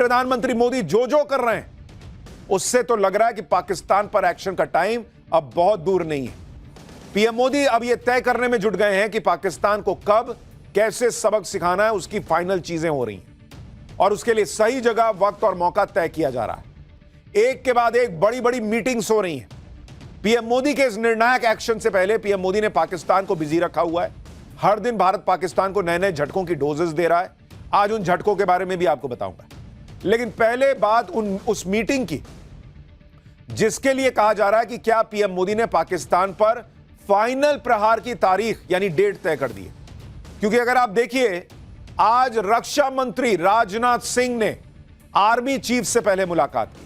प्रधानमंत्री मोदी जो कर रहे हैं उससे तो लग रहा है कि पाकिस्तान पर एक्शन का टाइम अब बहुत दूर नहीं है। पीएम मोदी अब यह तय करने में जुट गए हैं कि पाकिस्तान को कब कैसे सबक सिखाना है, उसकी फाइनल चीजें हो रही हैं और उसके लिए सही जगह, वक्त और मौका तय किया जा रहा है। एक के बाद एक बड़ी बड़ी मीटिंग्स हो रही हैं। पीएम मोदी के इस निर्णायक एक्शन से पहले पीएम मोदी ने पाकिस्तान को बिजी रखा हुआ है। हर दिन भारत पाकिस्तान को नए नए झटकों की डोजेस दे रहा है। आज उन झटकों के बारे में भी आपको बताऊंगा, लेकिन पहले बात उस मीटिंग की जिसके लिए कहा जा रहा है कि क्या पीएम मोदी ने पाकिस्तान पर फाइनल प्रहार की तारीख यानी डेट तय कर दी है। क्योंकि अगर आप देखिए, आज रक्षा मंत्री राजनाथ सिंह ने आर्मी चीफ से पहले मुलाकात की।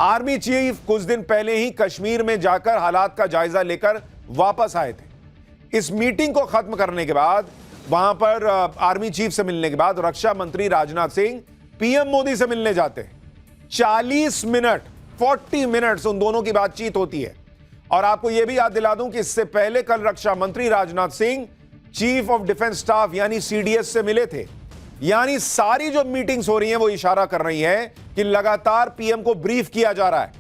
आर्मी चीफ कुछ दिन पहले ही कश्मीर में जाकर हालात का जायजा लेकर वापस आए थे। इस मीटिंग को खत्म करने के बाद, वहां पर आर्मी चीफ से मिलने के बाद रक्षा मंत्री राजनाथ सिंह पीएम मोदी से मिलने जाते हैं। 40 मिनट 40 मिनट्स उन दोनों की बातचीत होती है। और आपको यह भी याद दिला दूं कि इससे पहले कल रक्षा मंत्री Rajnath Singh chief of defence staff यानी सीडीएस से मिले थे। यानी सारी जो मीटिंग्स हो रही हैं वो इशारा कर रही है कि लगातार पीएम को ब्रीफ किया जा रहा है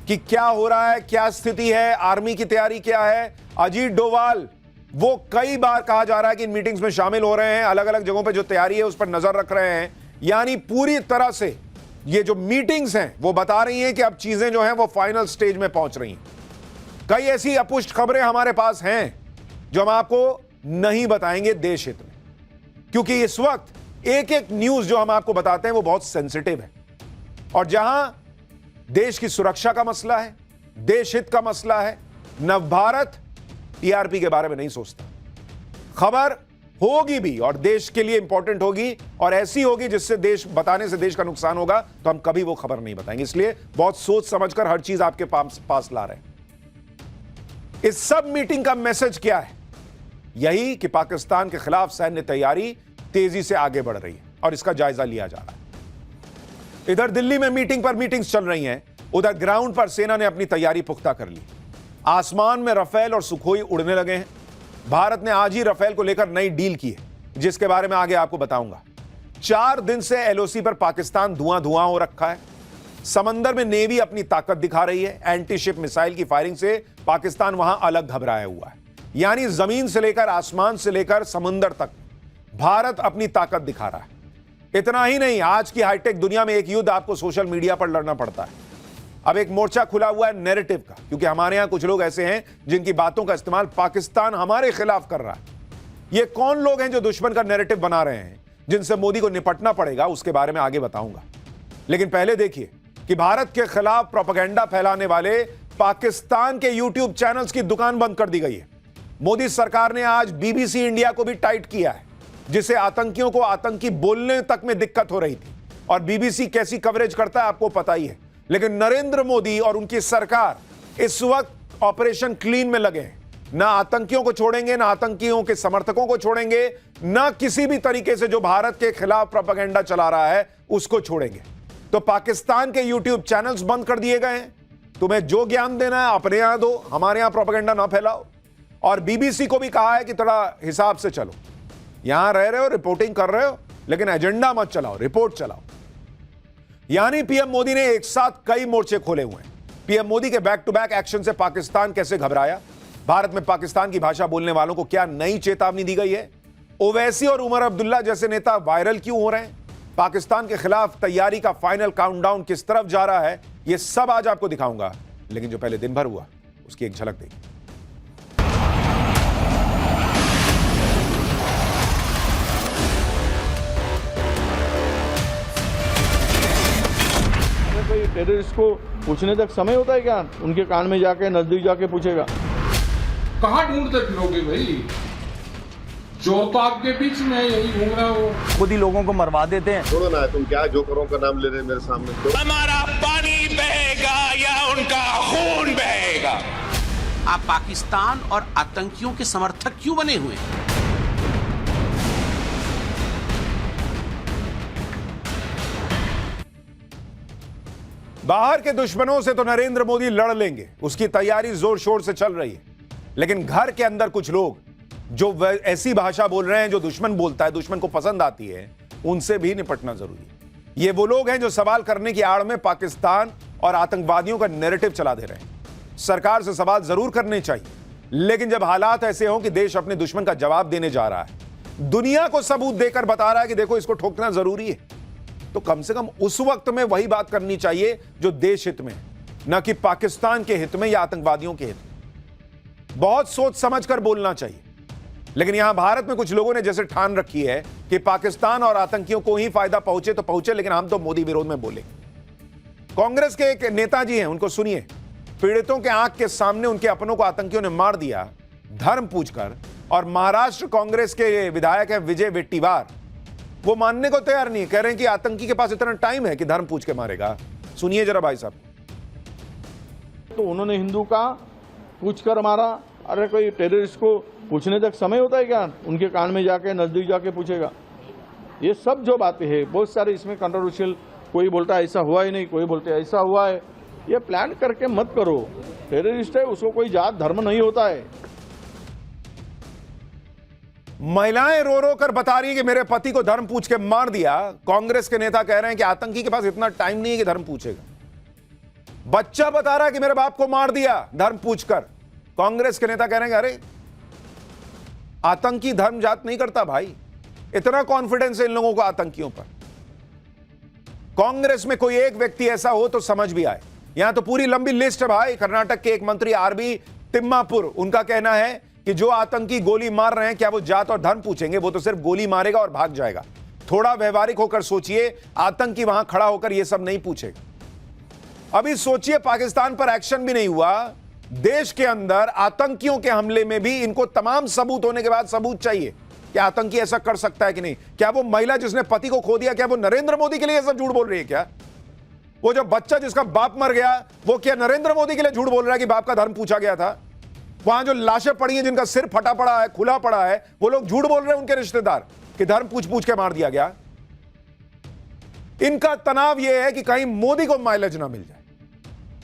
कि क्या हो रहा है, क्या स्थिति है, आर्मी की तैयारी क्या है। अजीत डोभाल वो कई बार कहा जा रहा है कि इन मीटिंग्स में शामिल हो रहे हैं, अलग अलग जगहों पे जो तैयारी है उस पर नजर रख रहे हैं। यानी पूरी तरह से ये जो मीटिंग्स हैं वो बता रही हैं कि अब चीजें जो हैं वो फाइनल स्टेज में पहुंच रही हैं। कई ऐसी अपुष्ट खबरें हमारे पास हैं जो हम आपको नहीं बताएंगे देश हित में, क्योंकि इस वक्त एक एक न्यूज जो हम आपको बताते हैं वो बहुत सेंसिटिव है। और जहां देश की सुरक्षा का मसला है, देश हित का मसला है, नवभारत टीआरपी के बारे में नहीं सोचता। खबर होगी भी और देश के लिए इंपॉर्टेंट होगी और ऐसी होगी जिससे देश बताने से देश का नुकसान होगा, तो हम कभी वो खबर नहीं बताएंगे। इसलिए बहुत सोच समझकर हर चीज आपके पास ला रहे हैं। इस सब मीटिंग का मैसेज क्या है? यही कि पाकिस्तान के खिलाफ सैन्य तैयारी तेजी से आगे बढ़ रही है और इसका जायजा लिया जा रहा है। इधर दिल्ली में मीटिंग पर मीटिंग्स चल रही हैं, उधर ग्राउंड पर सेना ने अपनी तैयारी पुख्ता कर ली। आसमान में रफेल और सुखोई उड़ने लगे हैं। भारत ने आज ही रफेल को लेकर नई डील की है, जिसके बारे में आगे आपको बताऊंगा। 4 दिन से एलओसी पर पाकिस्तान धुआं हो रखा है। समंदर में नेवी अपनी ताकत दिखा रही है। एंटी शिप मिसाइल की फायरिंग से पाकिस्तान वहां अलग घबराया हुआ है। यानी जमीन से लेकर आसमान से लेकर समुंदर तक भारत अपनी ताकत दिखा रहा है। इतना ही नहीं, आज की हाईटेक दुनिया में एक युद्ध आपको सोशल मीडिया पर लड़ना पड़ता है। अब एक मोर्चा खुला हुआ है नैरेटिव का, क्योंकि हमारे यहां कुछ लोग ऐसे हैं जिनकी बातों का इस्तेमाल पाकिस्तान हमारे खिलाफ कर रहा है। ये कौन लोग हैं जो दुश्मन का नैरेटिव बना रहे हैं, जिनसे मोदी को निपटना पड़ेगा, उसके बारे में आगे बताऊंगा। लेकिन पहले देखिए कि भारत के खिलाफ प्रोपेगेंडा फैलाने वाले पाकिस्तान के यूट्यूब चैनल्स की दुकान बंद कर दी गई है। मोदी सरकार ने आज बीबीसी इंडिया को भी टाइट किया है, जिसे आतंकियों को आतंकी बोलने तक में दिक्कत हो रही थी। और बीबीसी कैसी कवरेज करता है आपको पता ही है। लेकिन नरेंद्र मोदी और उनकी सरकार इस वक्त ऑपरेशन क्लीन में लगे हैं। ना आतंकियों को छोड़ेंगे, ना आतंकियों के समर्थकों को छोड़ेंगे, ना किसी भी तरीके से जो भारत के खिलाफ प्रोपेगेंडा चला रहा है उसको छोड़ेंगे। तो पाकिस्तान के यूट्यूब चैनल्स बंद कर दिए गए हैं। तुम्हें जो ज्ञान देना है अपने यहां दो, हमारे यहां प्रोपेगेंडा ना फैलाओ। और बीबीसी को भी कहा है कि थोड़ा हिसाब से चलो, यहां रह रहे हो, रिपोर्टिंग कर रहे हो, लेकिन एजेंडा मत चलाओ, रिपोर्ट चलाओ। यानी पीएम मोदी ने एक साथ कई मोर्चे खोले हुए हैं। पीएम मोदी के बैक टू बैक एक्शन से पाकिस्तान कैसे घबराया, भारत में पाकिस्तान की भाषा बोलने वालों को क्या नई चेतावनी दी गई है, ओवैसी और उमर अब्दुल्ला जैसे नेता वायरल क्यों हो रहे हैं, पाकिस्तान के खिलाफ तैयारी का फाइनल काउंटडाउन किस तरफ जा रहा है, यह सब आज आपको दिखाऊंगा। लेकिन जो पहले दिन भर हुआ उसकी एक झलक देखिए। टेररिस्ट को पूछने तक समय होता है क्या? उनके कान में जाके नजदीक जाके पूछेगा। कहाँ ढूंढते फिरोगे भाई? चोर तो आपके बीच में यही घूम रहा हो। खुद ही लोगों को मरवा देते हैं। छोड़ो ना, तुम क्या जोकरों का नाम ले रहे मेरे सामने? हमारा पानी बहेगा या उनका खून बहेगा। आप पाकिस्तान और आतंकियों के समर्थक क्यों बने हुए हैं? बाहर के दुश्मनों से तो नरेंद्र मोदी लड़ लेंगे, उसकी तैयारी जोर शोर से चल रही है। लेकिन घर के अंदर कुछ लोग जो ऐसी भाषा बोल रहे हैं जो दुश्मन बोलता है, दुश्मन को पसंद आती है, उनसे भी निपटना जरूरी है। ये वो लोग हैं जो सवाल करने की आड़ में पाकिस्तान और आतंकवादियों का नैरेटिव चला दे रहे हैं। सरकार से सवाल जरूर करने चाहिए, लेकिन जब हालात ऐसे हों कि देश अपने दुश्मन का जवाब देने जा रहा है, दुनिया को सबूत देकर बता रहा है कि देखो इसको ठोकना जरूरी है, तो कम से कम उस वक्त में वही बात करनी चाहिए जो देश हित में है, न कि पाकिस्तान के हित में या आतंकवादियों के हित में। बहुत सोच समझ कर बोलना चाहिए। लेकिन यहां भारत में कुछ लोगों ने जैसे ठान रखी है कि पाकिस्तान और आतंकियों को ही फायदा पहुंचे तो पहुंचे, लेकिन हम तो मोदी विरोध में बोले। कांग्रेस के एक नेताजी हैं, उनको सुनिए। पीड़ितों के आंख के सामने उनके अपनों को आतंकियों ने मार दिया धर्म पूछकर, और महाराष्ट्र कांग्रेस के विधायक हैं विजय वेट्टीवार, वो मानने को तैयार नहीं, कह रहे हैं कि आतंकी के पास इतना टाइम है कि धर्म पूछ के मारेगा। सुनिए जरा भाई साहब। तो उन्होंने हिंदू का पूछ कर मारा। अरे कोई टेररिस्ट को पूछने तक समय होता है क्या? उनके कान में जाके नजदीक जाके पूछेगा। ये सब जो बातें हैं बहुत सारे इसमें कंट्रोवर्शियल, कोई बोलता है ऐसा हुआ ही नहीं, कोई बोलते हैं ऐसा हुआ है। ये प्लान करके मत करो। टेररिस्ट है, उसको कोई जात धर्म नहीं होता है। महिलाएं रो रो कर बता रही है कि मेरे पति को धर्म पूछ के मार दिया। कांग्रेस के नेता कह रहे हैं कि आतंकी के पास इतना टाइम नहीं है कि धर्म पूछेगा। बच्चा बता रहा है कि मेरे बाप को मार दिया धर्म पूछकर। कांग्रेस के नेता कह रहे हैं कि अरे आतंकी धर्म जात नहीं करता भाई। इतना कॉन्फिडेंस है इन लोगों को आतंकियों पर। कांग्रेस में कोई एक व्यक्ति ऐसा हो तो समझ भी आए। यहां तो पूरी लंबी लिस्ट है भाई। कर्नाटक के एक मंत्री आरबी तिम्मापुर, उनका कहना है कि जो आतंकी गोली मार रहे हैं क्या वो जात और धर्म पूछेंगे? वो तो सिर्फ गोली मारेगा और भाग जाएगा। थोड़ा व्यवहारिक होकर सोचिए, आतंकी वहां खड़ा होकर यह सब नहीं पूछेगा। अभी सोचिए, पाकिस्तान पर एक्शन भी नहीं हुआ, देश के अंदर आतंकियों के हमले में भी इनको तमाम सबूत होने के बाद सबूत चाहिए कि आतंकी ऐसा कर सकता है कि नहीं। क्या वो महिला जिसने पति को खो दिया, क्या वो नरेंद्र मोदी के लिए सब झूठ बोल रही है? क्या वो जो बच्चा जिसका बाप मर गया, वो क्या नरेंद्र मोदी के लिए झूठ बोल रहा है कि बाप का धर्म पूछा गया था? वहां जो लाशें पड़ी हैं, जिनका सिर फटा पड़ा है, खुला पड़ा है, वो लोग झूठ बोल रहे हैं, उनके रिश्तेदार, कि धर्म पूछ पूछ के मार दिया गया। इनका तनाव यह है कि कहीं मोदी को माइलेज ना मिल जाए।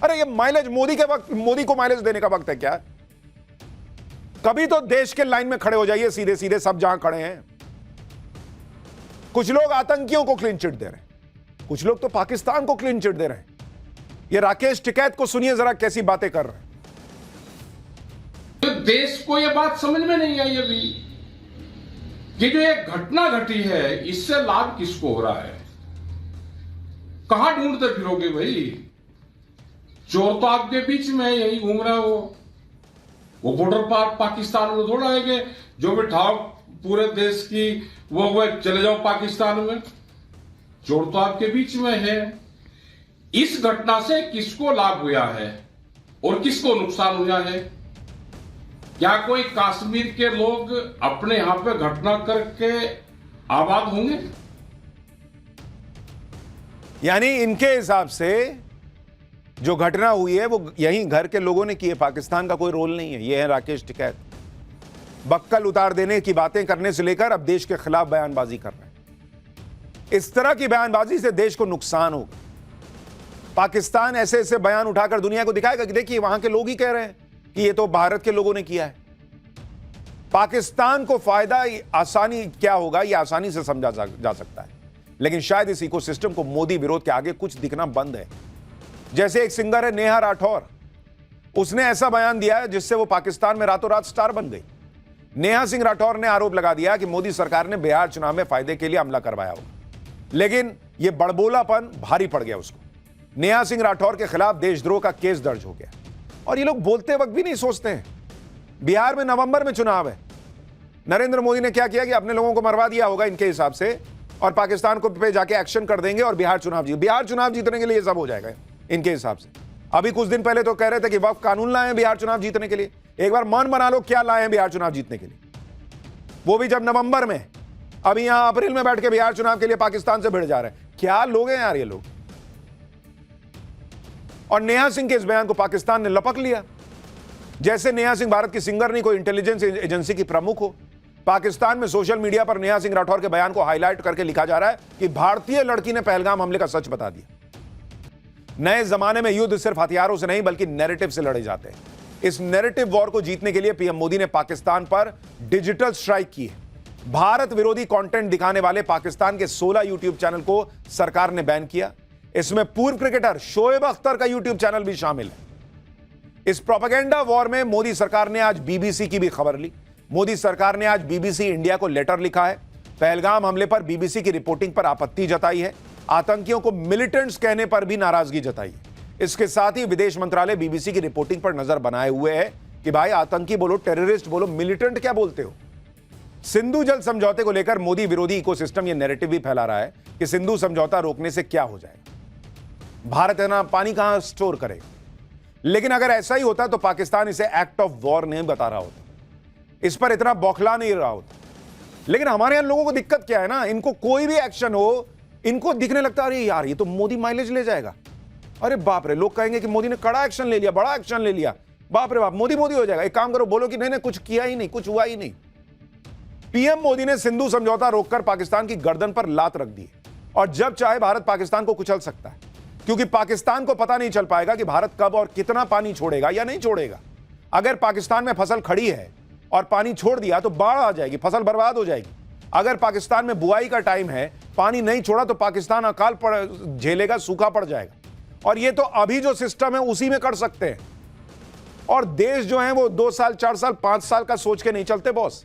अरे ये माइलेज मोदी के वक्त, मोदी को माइलेज देने का वक्त है क्या? कभी तो देश के लाइन में खड़े हो जाइए सीधे सीधे, सब जहां खड़े हैं। कुछ लोग आतंकियों को क्लीन चिट दे रहे हैं, कुछ लोग तो पाकिस्तान को क्लीन चिट दे रहे हैं। ये राकेश टिकैत को सुनिए जरा, कैसी बातें कर रहे हैं। तो देश को यह बात समझ में नहीं आई अभी कि जो एक घटना घटी है, इससे लाभ किसको हो रहा है? कहां ढूंढते फिरोगे भाई? चोर तो आपके बीच में यही घूम रहा है। वो बॉर्डर पार पाकिस्तान में थोड़ा आएंगे, जो भी ठाव पूरे देश की वो चले जाओ पाकिस्तान में। चोर तो आपके बीच में है। इस घटना से किसको लाभ हुआ है और किसको नुकसान हुआ है? क्या कोई कश्मीर के लोग अपने यहां पे घटना करके आबाद होंगे? यानी इनके हिसाब से जो घटना हुई है वो यहीं घर के लोगों ने की है, पाकिस्तान का कोई रोल नहीं है। ये है राकेश टिकैत। बक्कल उतार देने की बातें करने से लेकर अब देश के खिलाफ बयानबाजी कर रहे हैं। इस तरह की बयानबाजी से देश को नुकसान होगा। पाकिस्तान ऐसे ऐसे बयान उठाकर दुनिया को दिखाएगा कि देखिए वहां के लोग ही कह रहे हैं कि ये तो भारत के लोगों ने किया है। पाकिस्तान को फायदा आसानी क्या होगा, यह आसानी से समझा जा सकता है, लेकिन शायद इस इकोसिस्टम को मोदी विरोध के आगे कुछ दिखना बंद है। जैसे एक सिंगर है नेहा राठौर, उसने ऐसा बयान दिया है जिससे वो पाकिस्तान में रातों रात स्टार बन गई। नेहा सिंह राठौर ने आरोप लगा दिया कि मोदी सरकार ने बिहार चुनाव में फायदे के लिए हमला करवाया होगा, लेकिन यह बड़बोलापन भारी पड़ गया उसको। नेहा सिंह राठौर के खिलाफ देशद्रोह का केस दर्ज हो गया। और ये लोग बोलते वक्त भी नहीं सोचते हैं। बिहार में नवंबर में चुनाव है, नरेंद्र मोदी ने क्या किया कि अपने लोगों को मरवा दिया होगा इनके हिसाब से, और पाकिस्तान को पे जाके एक्शन कर देंगे और बिहार चुनाव जीतने के लिए सब हो जाएगा इनके हिसाब से। अभी कुछ दिन पहले तो कह रहे थे कि वक्फ कानून लाए हैं बिहार चुनाव जीतने के लिए। एक बार मन बना लो क्या लाए हैं बिहार चुनाव जीतने के लिए, वो भी जब नवंबर में। अभी यहां अप्रैल में बैठ के बिहार चुनाव के लिए पाकिस्तान से भिड़ जा रहे हैं। क्या लोग हैं यार ये लोग। और नेहा सिंह के इस बयान को पाकिस्तान ने लपक लिया, जैसे नेहा सिंह भारत की सिंगर नहीं, कोई इंटेलिजेंस एजेंसी की प्रमुख हो। पाकिस्तान में सोशल मीडिया पर नेहा सिंह राठौर के बयान को हाईलाइट करके लिखा जा रहा है कि भारतीय लड़की ने पहलगाम हमले का सच बता दिया। नए जमाने में युद्ध सिर्फ हथियारों से नहीं बल्कि नैरेटिव से लड़े जाते हैं। इस नैरेटिव वॉर को जीतने के लिए पीएम मोदी ने पाकिस्तान पर डिजिटल स्ट्राइक की है। भारत विरोधी कंटेंट दिखाने वाले पाकिस्तान के 16 यूट्यूब चैनल को सरकार ने बैन किया। इसमें पूर्व क्रिकेटर शोएब अख्तर का यूट्यूब चैनल भी शामिल है। इस प्रोपेगेंडा वॉर में मोदी सरकार ने आज बीबीसी की भी खबर ली। मोदी सरकार ने आज बीबीसी इंडिया को लेटर लिखा है। पहलगाम हमले पर बीबीसी की रिपोर्टिंग पर आपत्ति जताई है। आतंकियों को मिलिटेंट्स कहने पर भी नाराजगी जताई है। इसके साथ ही विदेश मंत्रालय बीबीसी की रिपोर्टिंग पर नजर बनाए हुए है कि भाई आतंकी बोलो, टेररिस्ट बोलो, मिलिटेंट क्या बोलते हो। सिंधु जल समझौते को लेकर मोदी विरोधी इकोसिस्टम यह नैरेटिव भी फैला रहा है कि सिंधु समझौता रोकने से क्या हो जाएगा, भारत इतना पानी कहां स्टोर करेगा। लेकिन अगर ऐसा ही होता तो पाकिस्तान इसे एक्ट ऑफ वॉर नहीं बता रहा होता, इस पर इतना बौखला नहीं रहा होता। लेकिन हमारे यहां लोगों को दिक्कत क्या है ना, इनको कोई भी एक्शन हो, इनको दिखने लगता है अरे यार ये तो मोदी माइलेज ले जाएगा, अरे बाप रे, लोग कहेंगे कि मोदी ने कड़ा एक्शन ले लिया, बड़ा एक्शन ले लिया, बाप रे बाप, मोदी मोदी हो जाएगा। एक काम करो, बोलो कि नहीं नहीं कुछ किया ही नहीं, कुछ हुआ ही नहीं। पीएम मोदी ने सिंधु समझौता रोककर पाकिस्तान की गर्दन पर लात रख दी और जब चाहे भारत पाकिस्तान को कुचल सकता है, क्योंकि पाकिस्तान को पता नहीं चल पाएगा कि भारत कब और कितना पानी छोड़ेगा या नहीं छोड़ेगा। अगर पाकिस्तान में फसल खड़ी है और पानी छोड़ दिया तो बाढ़ आ जाएगी, फसल बर्बाद हो जाएगी। अगर पाकिस्तान में बुआई का टाइम है, पानी नहीं छोड़ा तो पाकिस्तान अकाल झेलेगा, सूखा पड़ जाएगा। और ये तो अभी जो सिस्टम है उसी में कर सकते हैं। और देश जो है वो 2 साल 4 साल 5 साल का सोच के नहीं चलते बॉस।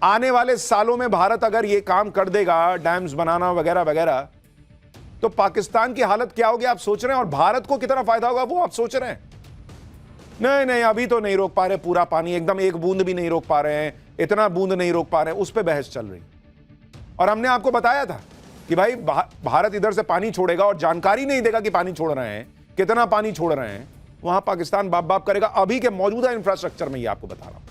आने वाले सालों में भारत अगर ये काम कर देगा, डैम्स बनाना वगैरह वगैरह, तो पाकिस्तान की हालत क्या होगी आप सोच रहे हैं, और भारत को कितना फायदा होगा वो आप सोच रहे हैं। नहीं नहीं, अभी तो नहीं रोक पा रहे पूरा पानी, एकदम एक बूंद भी नहीं रोक पा रहे हैं, इतना बूंद नहीं रोक पा रहे हैं, उस पर बहस चल रही। और हमने आपको बताया था कि भाई भारत इधर से पानी छोड़ेगा और जानकारी नहीं देगा कि पानी छोड़ रहे हैं, कितना पानी छोड़ रहे हैं, वहां पाकिस्तान बाप बाप करेगा। अभी के मौजूदा इंफ्रास्ट्रक्चर में ये आपको बता रहा हूं।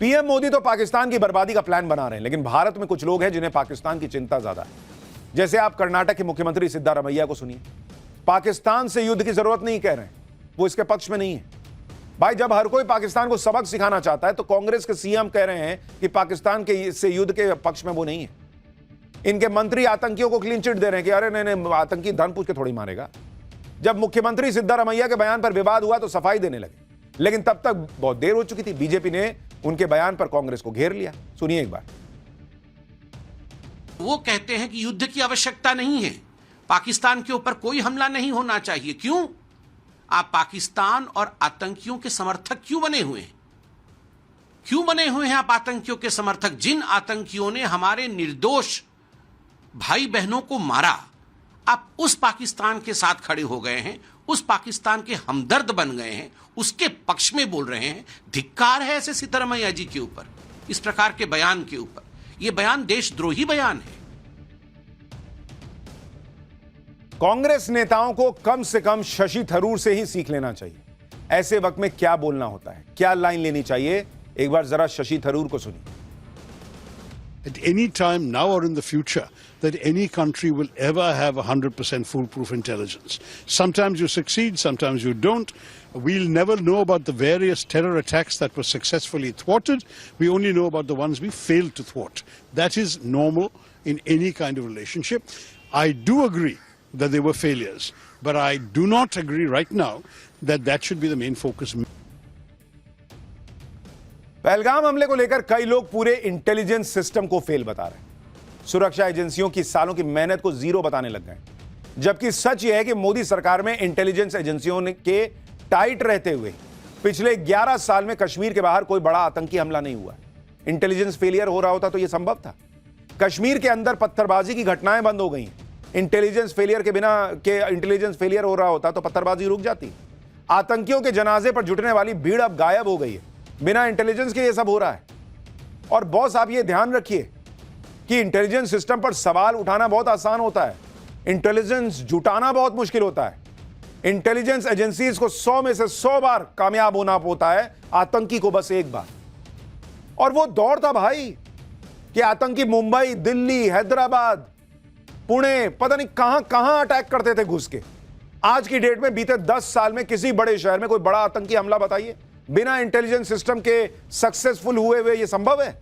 पीएम मोदी तो पाकिस्तान की बर्बादी का प्लान बना रहे हैं, लेकिन भारत में कुछ लोग हैं जिन्हें पाकिस्तान की चिंता ज्यादा है। जैसे आप कर्नाटक के मुख्यमंत्री सिद्धारमैया को सुनिए, पाकिस्तान से युद्ध की जरूरत नहीं कह रहे हैं, वो इसके पक्ष में नहीं है। भाई जब हर कोई पाकिस्तान को सबक सिखाना चाहता है तो कांग्रेस के सीएम कह रहे हैं कि पाकिस्तान के से युद्ध के पक्ष में वो नहीं है। इनके मंत्री आतंकियों को क्लीन चिट दे रहे हैं कि अरे नहीं नहीं, आतंकी धन पूछ के थोड़ी मारेगा। जब मुख्यमंत्री सिद्धारमैया के बयान पर विवाद हुआ तो सफाई देने लगे, लेकिन तब तक बहुत देर हो चुकी थी। बीजेपी ने उनके बयान पर कांग्रेस को घेर लिया। सुनिए एक बार। वो कहते हैं कि युद्ध की आवश्यकता नहीं है, पाकिस्तान के ऊपर कोई हमला नहीं होना चाहिए। क्यों? आप पाकिस्तान और आतंकियों के समर्थक क्यों बने हुए हैं? क्यों बने हुए हैं आप आतंकियों के समर्थक? जिन आतंकियों ने हमारे निर्दोष भाई बहनों को मारा, आप उस पाकिस्तान के साथ खड़े हो गए हैं, उस पाकिस्तान के हमदर्द बन गए हैं, उसके पक्ष में बोल रहे हैं। धिक्कार है ऐसे सिद्धारमैया जी के ऊपर, इस प्रकार के बयान के ऊपर। यह बयान देशद्रोही बयान है। कांग्रेस नेताओं को कम से कम शशि थरूर से ही सीख लेना चाहिए। ऐसे वक्त में क्या बोलना होता है, क्या लाइन लेनी चाहिए, एक बार जरा शशि थरूर को सुनिए। At any time now or in the future that any country will ever have 100% foolproof intelligence. Sometimes you succeed, sometimes you don't. We'll never know about the various terror attacks that were successfully thwarted. We only know about the ones we failed to thwart. That is normal in any kind of relationship. I do agree that they were failures, but I do not agree right now that that should be the main focus. Pahalgam हमले को लेकर कई लोग पूरे intelligence system को fail बता रहे हैं। सुरक्षा एजेंसियों की सालों की मेहनत को जीरो बताने लग गए, जबकि सच यह है कि मोदी सरकार में इंटेलिजेंस एजेंसियों के टाइट रहते हुए पिछले 11 साल में कश्मीर के बाहर कोई बड़ा आतंकी हमला नहीं हुआ। इंटेलिजेंस फेलियर हो रहा होता तो यह संभव था। कश्मीर के अंदर पत्थरबाजी की घटनाएं बंद हो गई। इंटेलिजेंस फेलियर के बिना इंटेलिजेंस फेलियर हो रहा होता तो पत्थरबाजी रुक जाती। आतंकियों के जनाजे पर जुटने वाली भीड़ अब गायब हो गई है। बिना इंटेलिजेंस के ये सब हो रहा है। और बॉस आप ये ध्यान रखिए कि इंटेलिजेंस सिस्टम पर सवाल उठाना बहुत आसान होता है, इंटेलिजेंस जुटाना बहुत मुश्किल होता है। इंटेलिजेंस एजेंसीज को 100 में से 100 बार कामयाब होना होता है, आतंकी को बस एक बार। और वो दौर था भाई कि आतंकी मुंबई, दिल्ली, हैदराबाद, पुणे, पता नहीं कहां कहां अटैक करते थे घुस के। आज की डेट में बीते 10 साल में किसी बड़े शहर में कोई बड़ा आतंकी हमला बताइए बिना इंटेलिजेंस सिस्टम के सक्सेसफुल हुए ये संभव है?